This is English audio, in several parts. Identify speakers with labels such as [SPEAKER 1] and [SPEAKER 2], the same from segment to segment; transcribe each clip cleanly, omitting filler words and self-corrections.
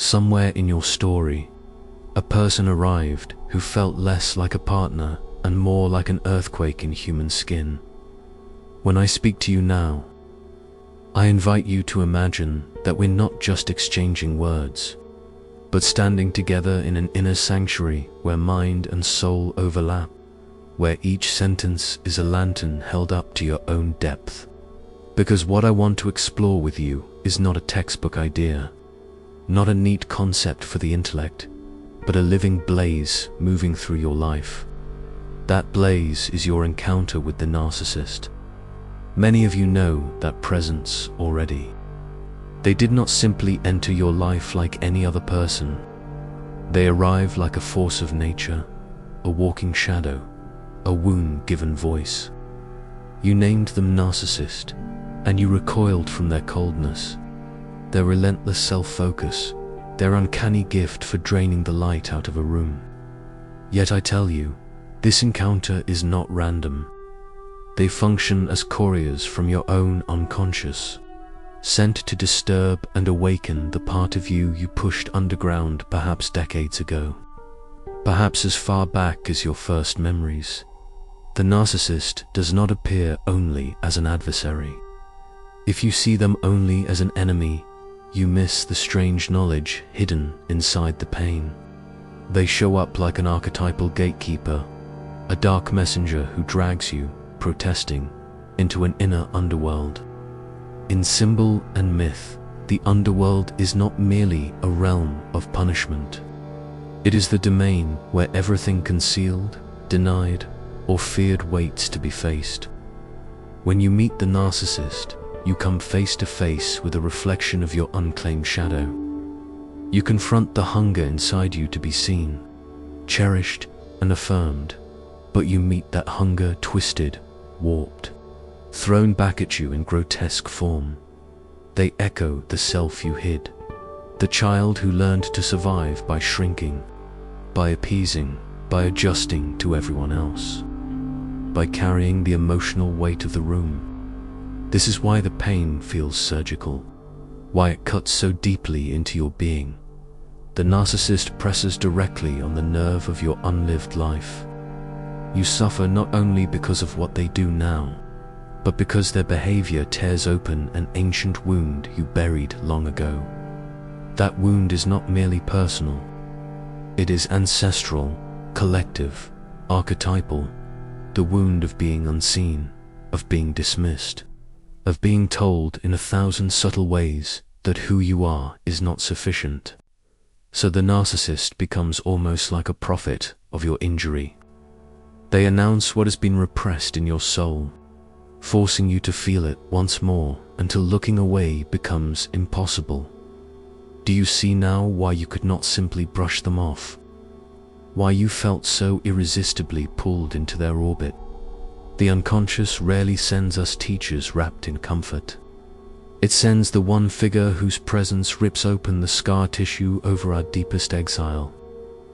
[SPEAKER 1] Somewhere in your story, a person arrived who felt less like a partner and more like an earthquake in human skin. When I speak to you now, I invite you to imagine that we're not just exchanging words, but standing together in an inner sanctuary where mind and soul overlap, where each sentence is a lantern held up to your own depth. Because what I want to explore with you is not a textbook idea, not a neat concept for the intellect, but a living blaze moving through your life. That blaze is your encounter with the narcissist. Many of you know that presence already. They did not simply enter your life like any other person. They arrive like a force of nature, a walking shadow, a wound given voice. You named them narcissist, and you recoiled from their coldness, their relentless self-focus, their uncanny gift for draining the light out of a room. Yet I tell you, this encounter is not random. They function as couriers from your own unconscious, sent to disturb and awaken the part of you you pushed underground perhaps decades ago, perhaps as far back as your first memories. The narcissist does not appear only as an adversary. If you see them only as an enemy, you miss the strange knowledge hidden inside the pain. They show up like an archetypal gatekeeper, a dark messenger who drags you, protesting, into an inner underworld. In symbol and myth, the underworld is not merely a realm of punishment. It is the domain where everything concealed, denied, or feared waits to be faced. When you meet the narcissist, you come face to face with a reflection of your unclaimed shadow. You confront the hunger inside you to be seen, cherished, and affirmed, but you meet that hunger twisted, warped, thrown back at you in grotesque form. They echo the self you hid, the child who learned to survive by shrinking, by appeasing, by adjusting to everyone else, by carrying the emotional weight of the room. This is why the pain feels surgical, why it cuts so deeply into your being. The narcissist presses directly on the nerve of your unlived life. You suffer not only because of what they do now, but because their behavior tears open an ancient wound you buried long ago. That wound is not merely personal. It is ancestral, collective, archetypal, the wound of being unseen, of being dismissed, of being told in 1,000 subtle ways that who you are is not sufficient. So the narcissist becomes almost like a prophet of your injury. They announce what has been repressed in your soul, forcing you to feel it once more until looking away becomes impossible. Do you see now why you could not simply brush them off? Why you felt so irresistibly pulled into their orbit? The unconscious rarely sends us teachers wrapped in comfort. It sends the one figure whose presence rips open the scar tissue over our deepest exile.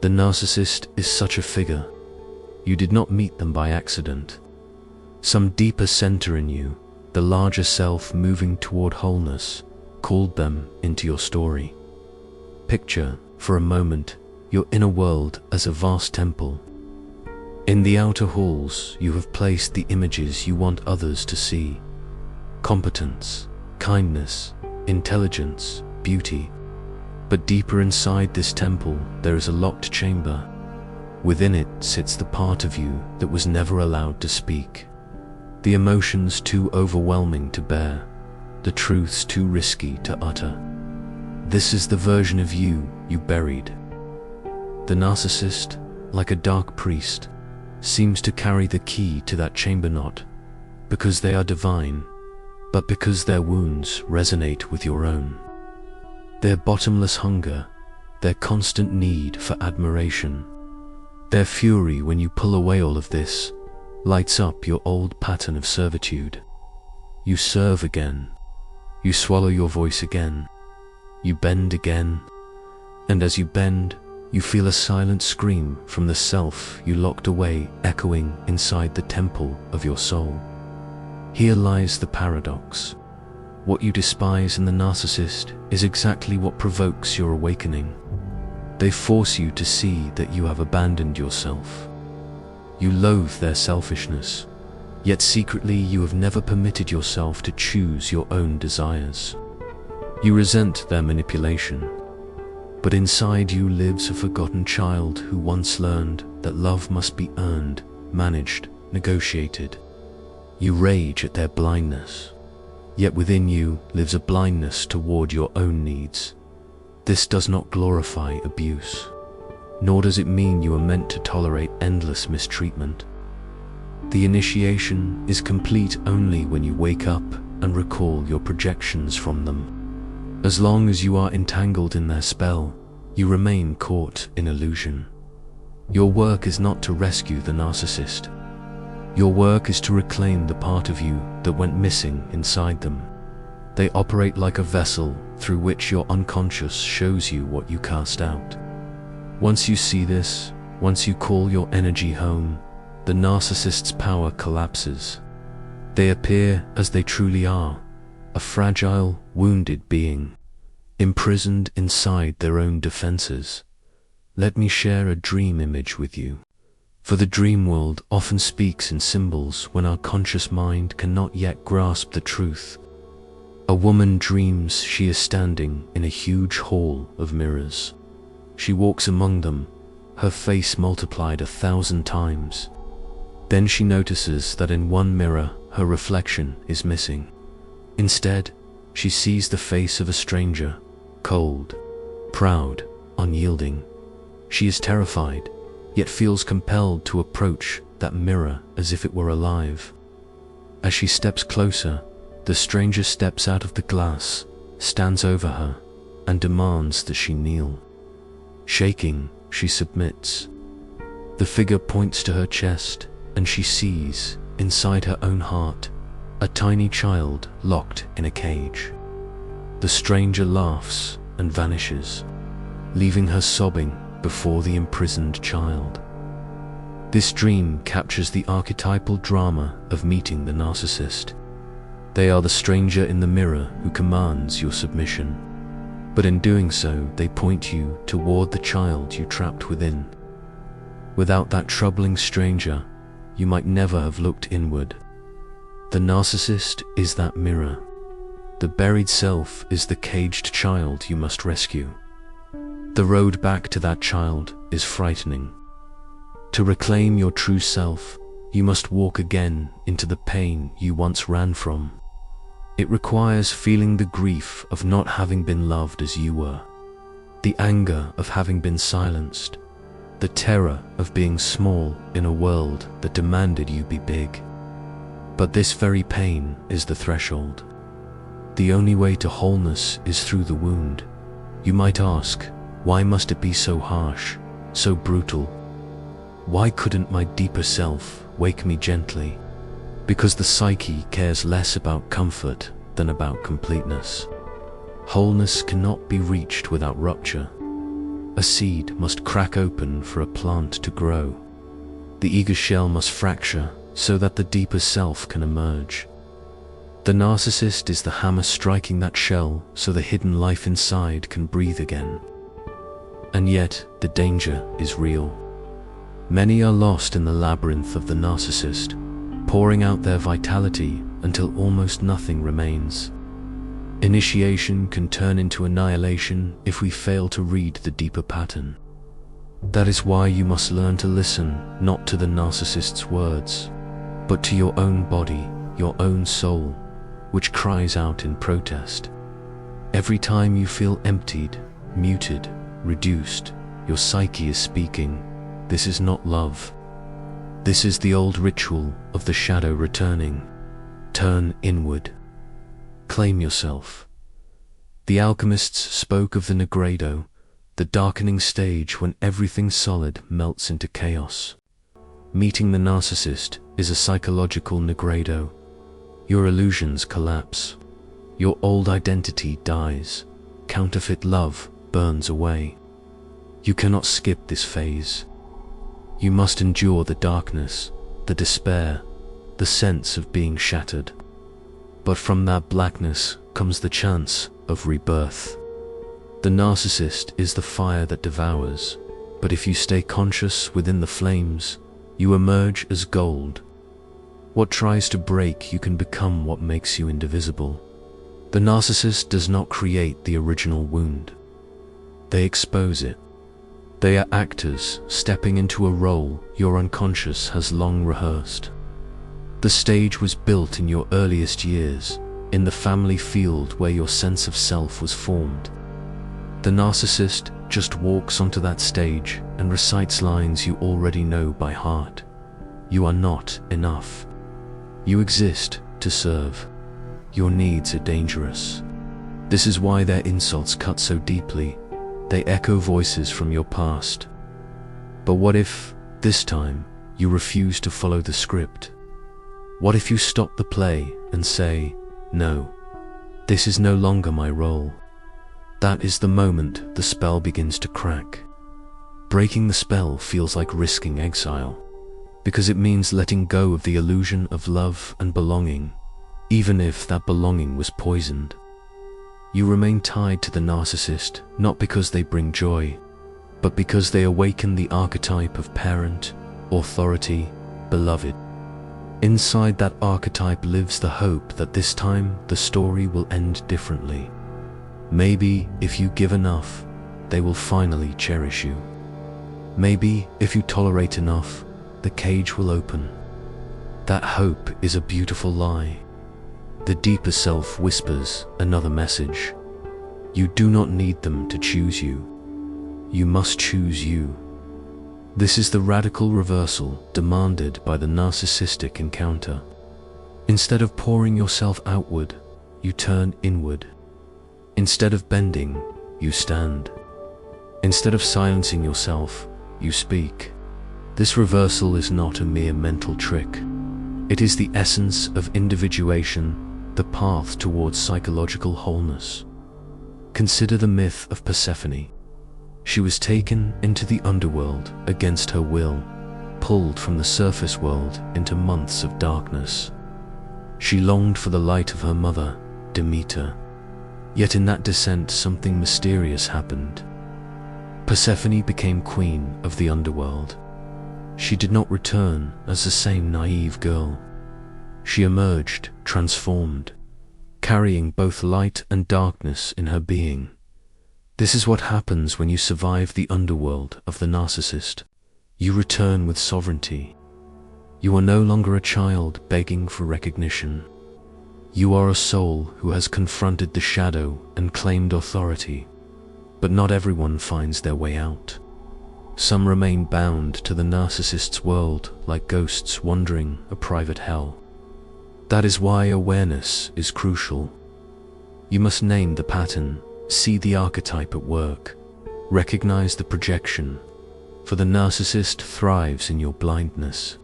[SPEAKER 1] The narcissist is such a figure. You did not meet them by accident. Some deeper center in you, the larger self moving toward wholeness, called them into your story. Picture, for a moment, your inner world as a vast temple. In the outer halls, you have placed the images you want others to see. Competence, kindness, intelligence, beauty. But deeper inside this temple, there is a locked chamber. Within it sits the part of you that was never allowed to speak. The emotions too overwhelming to bear, the truths too risky to utter. This is the version of you buried. The narcissist, like a dark priest, seems to carry the key to that chamber, not because they are divine, but because their wounds resonate with your own. Their bottomless hunger, their constant need for admiration, their fury when you pull away all of this, lights up your old pattern of servitude. You serve again. You swallow your voice again. You bend again. And as you bend, you feel a silent scream from the self you locked away echoing inside the temple of your soul. Here lies the paradox. What you despise in the narcissist is exactly what provokes your awakening. They force you to see that you have abandoned yourself. You loathe their selfishness, yet secretly you have never permitted yourself to choose your own desires. You resent their manipulation, but inside you lives a forgotten child who once learned that love must be earned, managed, negotiated. You rage at their blindness, yet within you lives a blindness toward your own needs. This does not glorify abuse, nor does it mean you are meant to tolerate endless mistreatment. The initiation is complete only when you wake up and recall your projections from them. As long as you are entangled in their spell, you remain caught in illusion. Your work is not to rescue the narcissist. Your work is to reclaim the part of you that went missing inside them. They operate like a vessel through which your unconscious shows you what you cast out. Once you see this, once you call your energy home, the narcissist's power collapses. They appear as they truly are, a fragile, wounded being, imprisoned inside their own defenses. Let me share a dream image with you. For the dream world often speaks in symbols when our conscious mind cannot yet grasp the truth. A woman dreams she is standing in a huge hall of mirrors. She walks among them, her face multiplied 1,000 times. Then she notices that in one mirror her reflection is missing. Instead, she sees the face of a stranger, cold, proud, unyielding. She is terrified, yet feels compelled to approach that mirror as if it were alive. As she steps closer, the stranger steps out of the glass, stands over her, and demands that she kneel. Shaking, she submits. The figure points to her chest, and she sees, inside her own heart, a tiny child locked in a cage. The stranger laughs and vanishes, leaving her sobbing before the imprisoned child. This dream captures the archetypal drama of meeting the narcissist. They are the stranger in the mirror who commands your submission, but in doing so they point you toward the child you trapped within. Without that troubling stranger, you might never have looked inward. The narcissist is that mirror. The buried self is the caged child you must rescue. The road back to that child is frightening. To reclaim your true self, you must walk again into the pain you once ran from. It requires feeling the grief of not having been loved as you were, the anger of having been silenced, the terror of being small in a world that demanded you be big. But this very pain is the threshold. The only way to wholeness is through the wound. You might ask, why must it be so harsh, so brutal? Why couldn't my deeper self wake me gently? Because the psyche cares less about comfort than about completeness. Wholeness cannot be reached without rupture. A seed must crack open for a plant to grow. The eager shell must fracture so that the deeper self can emerge. The narcissist is the hammer striking that shell so the hidden life inside can breathe again. And yet, the danger is real. Many are lost in the labyrinth of the narcissist, pouring out their vitality until almost nothing remains. Initiation can turn into annihilation if we fail to read the deeper pattern. That is why you must learn to listen not to the narcissist's words, but to your own body, your own soul, which cries out in protest. Every time you feel emptied, muted, reduced, your psyche is speaking, "This is not love." This is the old ritual of the shadow returning. Turn inward. Claim yourself. The alchemists spoke of the nigredo, the darkening stage when everything solid melts into chaos. Meeting the narcissist is a psychological nigredo. Your illusions collapse. Your old identity dies. Counterfeit love burns away. You cannot skip this phase. You must endure the darkness, the despair, the sense of being shattered. But from that blackness comes the chance of rebirth. The narcissist is the fire that devours, but if you stay conscious within the flames, you emerge as gold. What tries to break you can become what makes you indivisible. The narcissist does not create the original wound. They expose it. They are actors stepping into a role your unconscious has long rehearsed. The stage was built in your earliest years, in the family field where your sense of self was formed. The narcissist just walks onto that stage and recites lines you already know by heart. You are not enough. You exist to serve. Your needs are dangerous. This is why their insults cut so deeply. They echo voices from your past. But what if, this time, you refuse to follow the script? What if you stop the play and say, "No, this is no longer my role"? That is the moment the spell begins to crack. Breaking the spell feels like risking exile, because it means letting go of the illusion of love and belonging, even if that belonging was poisoned. You remain tied to the narcissist not because they bring joy, but because they awaken the archetype of parent, authority, beloved. Inside that archetype lives the hope that this time the story will end differently. Maybe if you give enough, they will finally cherish you. Maybe if you tolerate enough, the cage will open. That hope is a beautiful lie. The deeper self whispers another message. You do not need them to choose you. You must choose you. This is the radical reversal demanded by the narcissistic encounter. Instead of pouring yourself outward, you turn inward. Instead of bending, you stand. Instead of silencing yourself, you speak. This reversal is not a mere mental trick. It is the essence of individuation, the path towards psychological wholeness. Consider the myth of Persephone. She was taken into the underworld against her will, pulled from the surface world into months of darkness. She longed for the light of her mother, Demeter. Yet in that descent something mysterious happened. Persephone became queen of the underworld. She did not return as the same naive girl. She emerged transformed, carrying both light and darkness in her being. This is what happens when you survive the underworld of the narcissist. You return with sovereignty. You are no longer a child begging for recognition. You are a soul who has confronted the shadow and claimed authority. But not everyone finds their way out. Some remain bound to the narcissist's world like ghosts wandering a private hell. That is why awareness is crucial. You must name the pattern, see the archetype at work, recognize the projection, for the narcissist thrives in your blindness.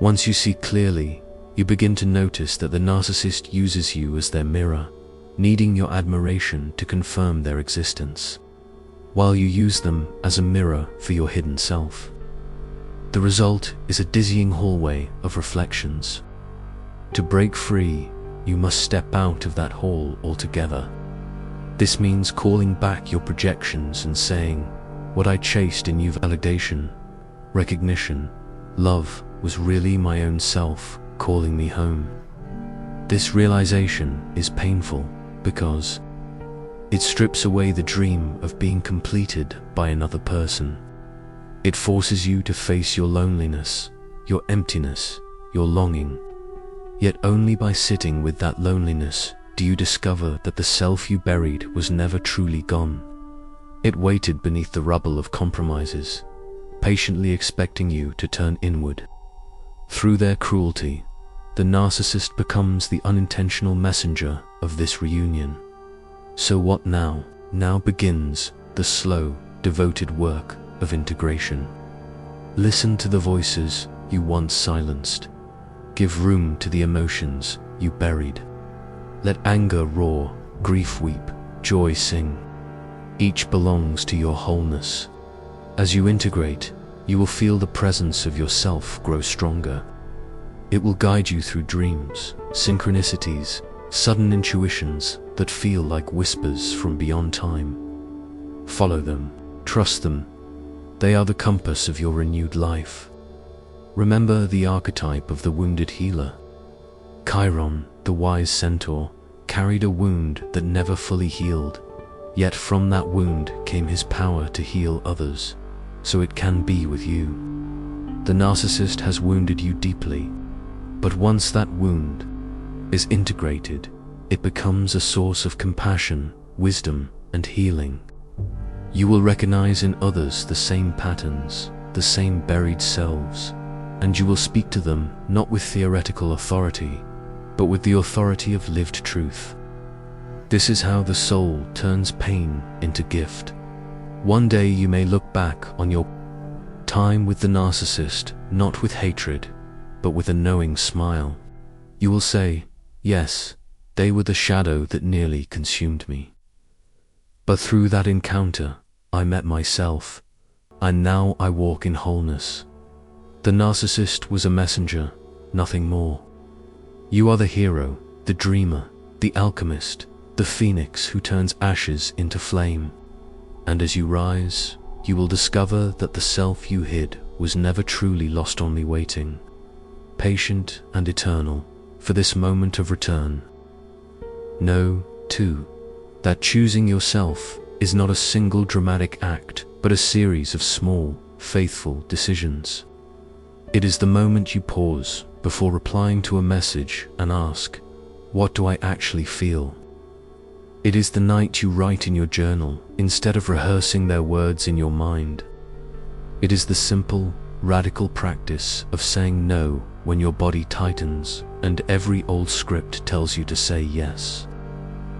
[SPEAKER 1] Once you see clearly, you begin to notice that the narcissist uses you as their mirror, needing your admiration to confirm their existence, while you use them as a mirror for your hidden self. The result is a dizzying hallway of reflections. To break free, you must step out of that hall altogether. This means calling back your projections and saying, "What I chased in you, validation, recognition, love, was really my own self calling me home." This realization is painful because it strips away the dream of being completed by another person. It forces you to face your loneliness, your emptiness, your longing. Yet only by sitting with that loneliness do you discover that the self you buried was never truly gone. It waited beneath the rubble of compromises, patiently expecting you to turn inward. Through their cruelty, the narcissist becomes the unintentional messenger of this reunion. So what now? Now begins the slow, devoted work of integration. Listen to the voices you once silenced. Give room to the emotions you buried. Let anger roar, grief weep, joy sing. Each belongs to your wholeness. As you integrate, you will feel the presence of yourself grow stronger. It will guide you through dreams, synchronicities, sudden intuitions that feel like whispers from beyond time. Follow them, trust them. They are the compass of your renewed life. Remember the archetype of the wounded healer. Chiron, the wise centaur, carried a wound that never fully healed. Yet from that wound came his power to heal others. So it can be with you. The narcissist has wounded you deeply, but once that wound is integrated, it becomes a source of compassion, wisdom, and healing. You will recognize in others the same patterns, the same buried selves, and you will speak to them not with theoretical authority, but with the authority of lived truth. This is how the soul turns pain into gift. One day you may look back on your time with the narcissist, not with hatred, but with a knowing smile. You will say, yes, they were the shadow that nearly consumed me. But through that encounter, I met myself, and now I walk in wholeness. The narcissist was a messenger, nothing more. You are the hero, the dreamer, the alchemist, the phoenix who turns ashes into flame. And as you rise, you will discover that the self you hid was never truly lost, only waiting, patient and eternal, for this moment of return. Know, too, that choosing yourself is not a single dramatic act, but a series of small, faithful decisions. It is the moment you pause before replying to a message and ask, what do I actually feel? It is the night you write in your journal instead of rehearsing their words in your mind. It is the simple, radical practice of saying no when your body tightens and every old script tells you to say yes.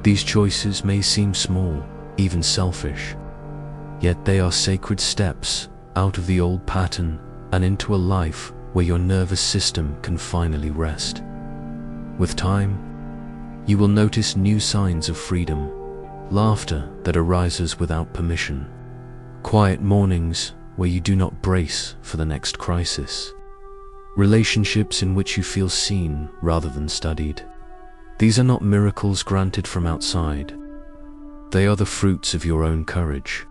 [SPEAKER 1] These choices may seem small, even selfish, yet they are sacred steps out of the old pattern and into a life where your nervous system can finally rest. With time, you will notice new signs of freedom, laughter that arises without permission, quiet mornings where you do not brace for the next crisis, relationships in which you feel seen rather than studied. These are not miracles granted from outside. They are the fruits of your own courage.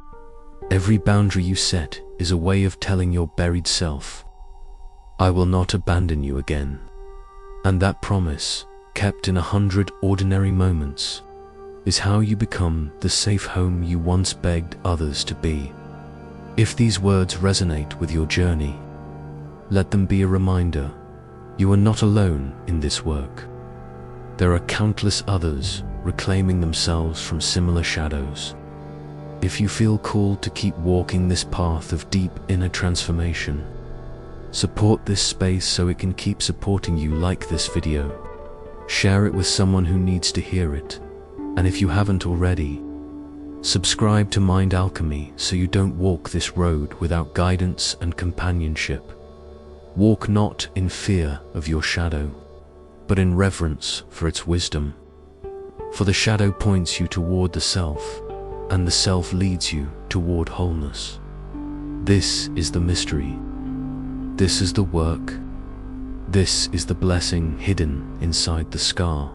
[SPEAKER 1] Every boundary you set is a way of telling your buried self, I will not abandon you again. And that promise, kept in 100 ordinary moments, is how you become the safe home you once begged others to be. If these words resonate with your journey, let them be a reminder you are not alone in this work. There are countless others reclaiming themselves from similar shadows. If you feel called to keep walking this path of deep inner transformation, support this space so it can keep supporting you. Like this video. Share it with someone who needs to hear it. And if you haven't already, subscribe to Mind Alchemy so you don't walk this road without guidance and companionship. Walk not in fear of your shadow, but in reverence for its wisdom. For the shadow points you toward the self, and the self leads you toward wholeness. This is the mystery. This is the work. This is the blessing hidden inside the scar.